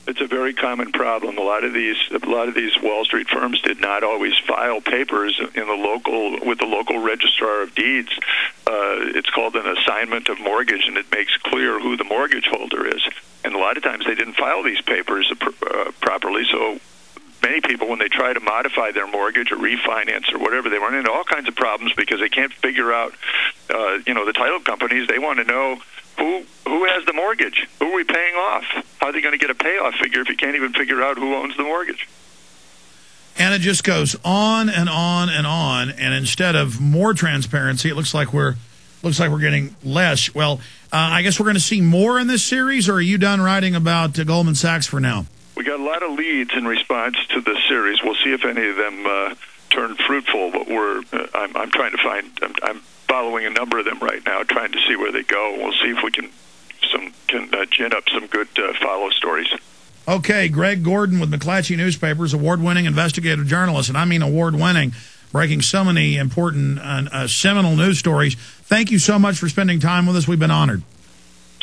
It's a very common problem. A lot of these Wall Street firms did not always file papers in with the local registrar of deeds. It's called an assignment of mortgage, and it makes clear who the mortgage holder is. And a lot of times they didn't file these papers properly, so many people, when they try to modify their mortgage or refinance or whatever, they run into all kinds of problems because they can't figure out, the title companies, they want to know who has the mortgage? Who are we paying off? How are they going to get a payoff figure if you can't even figure out who owns the mortgage? And it just goes on and on and on. And instead of more transparency, it looks like we're getting less. Well, I guess we're going to see more in this series, or are you done writing about Goldman Sachs for now? We got a lot of leads in response to this series. We'll see if any of them turn fruitful. But I'm trying to find. I'm following a number of them right now, trying to see where they go. We'll see if we can gin up some good follow stories. Okay, Greg Gordon with McClatchy Newspapers, award-winning investigative journalist, and I mean award-winning, breaking so many important seminal news stories. Thank you so much for spending time with us. We've been honored.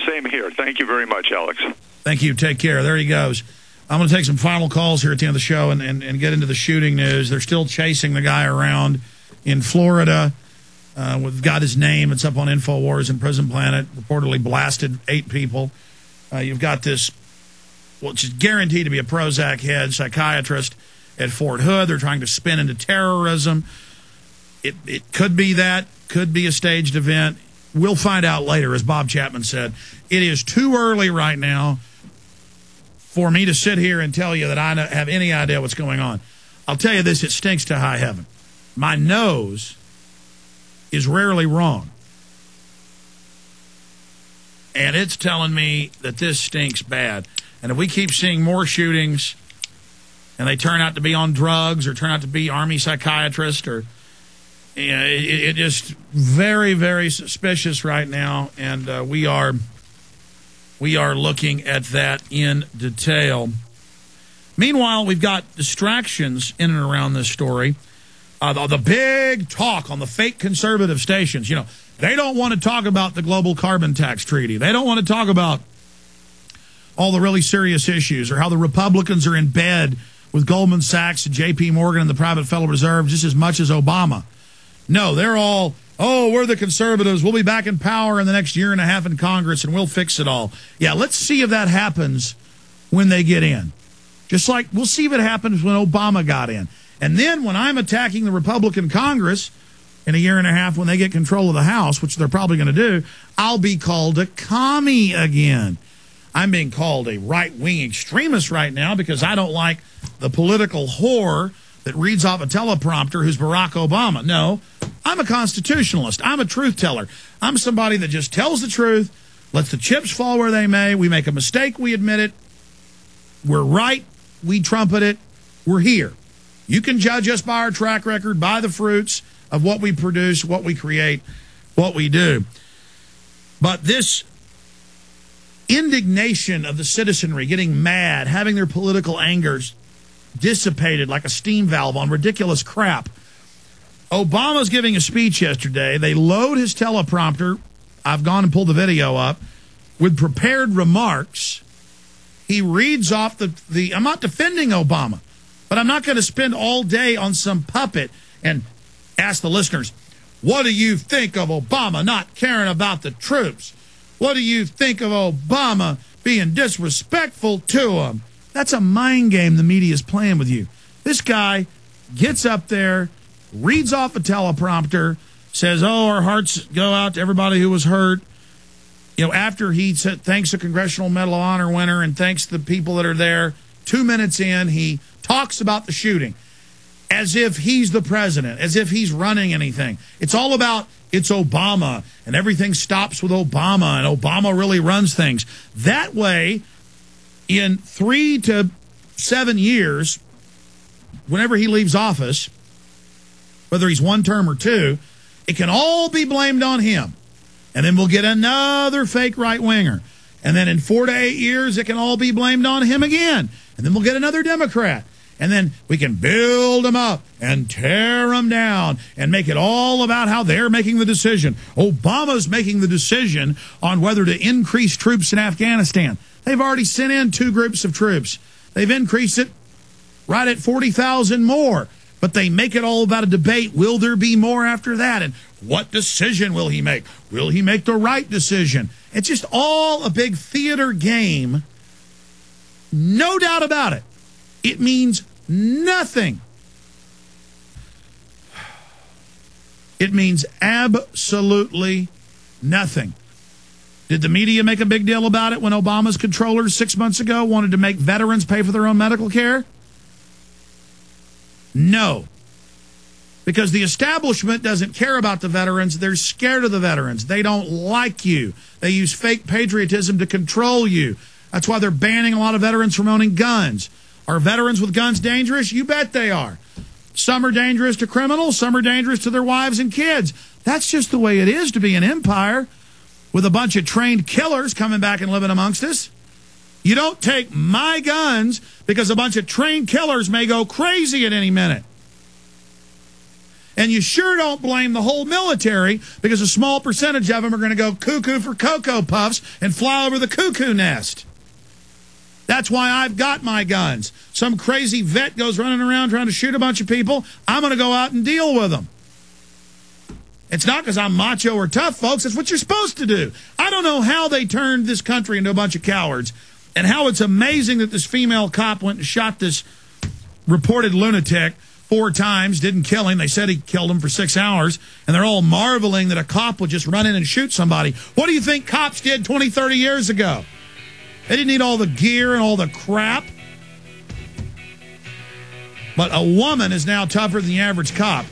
Same here. Thank you very much, Alex. Thank you. Take care. There he goes. I'm going to take some final calls here at the end of the show and get into the shooting news. They're still chasing the guy around in Florida. We've got his name. It's up on InfoWars and Prison Planet. Reportedly blasted 8 people. You've got this, which is guaranteed to be a Prozac head psychiatrist at Fort Hood. They're trying to spin into terrorism. It could be that. Could be a staged event. We'll find out later, as Bob Chapman said. It is too early right now for me to sit here and tell you that I have any idea what's going on. I'll tell you this, it stinks to high heaven. My nose is rarely wrong. And it's telling me that this stinks bad. And if we keep seeing more shootings and they turn out to be on drugs or turn out to be Army psychiatrists, or it just very, very suspicious right now. And we are looking at that in detail. Meanwhile, we've got distractions in and around this story. The big talk on the fake conservative stations, they don't want to talk about the global carbon tax treaty. They don't want to talk about all the really serious issues or how the Republicans are in bed with Goldman Sachs and J.P. Morgan and the private Federal Reserve just as much as Obama. No, they're all, we're the conservatives. We'll be back in power in the next year and a half in Congress and we'll fix it all. Yeah, let's see if that happens when they get in. Just like we'll see if it happens when Obama got in. And then when I'm attacking the Republican Congress in a year and a half when they get control of the House, which they're probably going to do, I'll be called a commie again. I'm being called a right-wing extremist right now because I don't like the political whore that reads off a teleprompter who's Barack Obama. No, I'm a constitutionalist. I'm a truth teller. I'm somebody that just tells the truth, lets the chips fall where they may. We make a mistake, we admit it. We're right, we trumpet it. We're here. You can judge us by our track record, by the fruits of what we produce, what we create, what we do. But this indignation of the citizenry getting mad, having their political angers dissipated like a steam valve on ridiculous crap. Obama's giving a speech yesterday. They load his teleprompter. I've gone and pulled the video up with prepared remarks. He reads off the I'm not defending Obama, but I'm not going to spend all day on some puppet and ask the listeners, what do you think of Obama not caring about the troops? What do you think of Obama being disrespectful to them? That's a mind game the media is playing with you. This guy gets up there, reads off a teleprompter, says, our hearts go out to everybody who was hurt. After he thanks the Congressional Medal of Honor winner and thanks the people that are there, 2 minutes in, he talks about the shooting as if he's the president, as if he's running anything. It's all about it's Obama, and everything stops with Obama, and Obama really runs things. That way, in 3 to 7 years, whenever he leaves office, whether he's 1 term or 2, it can all be blamed on him. And then we'll get another fake right-winger. And then in 4 to 8 years, it can all be blamed on him again. And then we'll get another Democrat. and then we can build them up and tear them down and make it all about how they're making the decision. Obama's making the decision on whether to increase troops in Afghanistan. They've already sent in 2 groups of troops. They've increased it right at 40,000 more. But they make it all about a debate. Will there be more after that? And what decision will he make? Will he make the right decision? It's just all a big theater game. No doubt about it. It means nothing. It means absolutely nothing. Did the media make a big deal about it when Obama's controllers 6 months ago wanted to make veterans pay for their own medical care? No. Because the establishment doesn't care about the veterans. They're scared of the veterans. They don't like you. They use fake patriotism to control you. That's why they're banning a lot of veterans from owning guns. Are veterans with guns dangerous? You bet they are. Some are dangerous to criminals. Some are dangerous to their wives and kids. That's just the way it is to be an empire with a bunch of trained killers coming back and living amongst us. You don't take my guns because a bunch of trained killers may go crazy at any minute. And you sure don't blame the whole military because a small percentage of them are going to go cuckoo for Cocoa Puffs and fly over the cuckoo nest. That's why I've got my guns. Some crazy vet goes running around trying to shoot a bunch of people. I'm going to go out and deal with them. It's not because I'm macho or tough, folks. It's what you're supposed to do. I don't know how they turned this country into a bunch of cowards. And how it's amazing that this female cop went and shot this reported lunatic 4 times, didn't kill him. They said he killed him for 6 hours, and they're all marveling that a cop would just run in and shoot somebody. What do you think cops did 20, 30 years ago? They didn't need all the gear and all the crap. But a woman is now tougher than the average cop.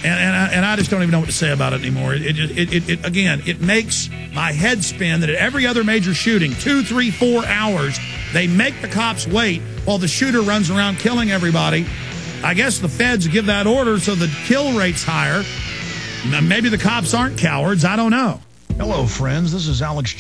And I just don't even know what to say about it anymore. It makes my head spin that at every other major shooting, 2, 3, 4 hours, they make the cops wait while the shooter runs around killing everybody. I guess the feds give that order so the kill rate's higher. Maybe the cops aren't cowards. I don't know. Hello, friends. This is Alex Jones.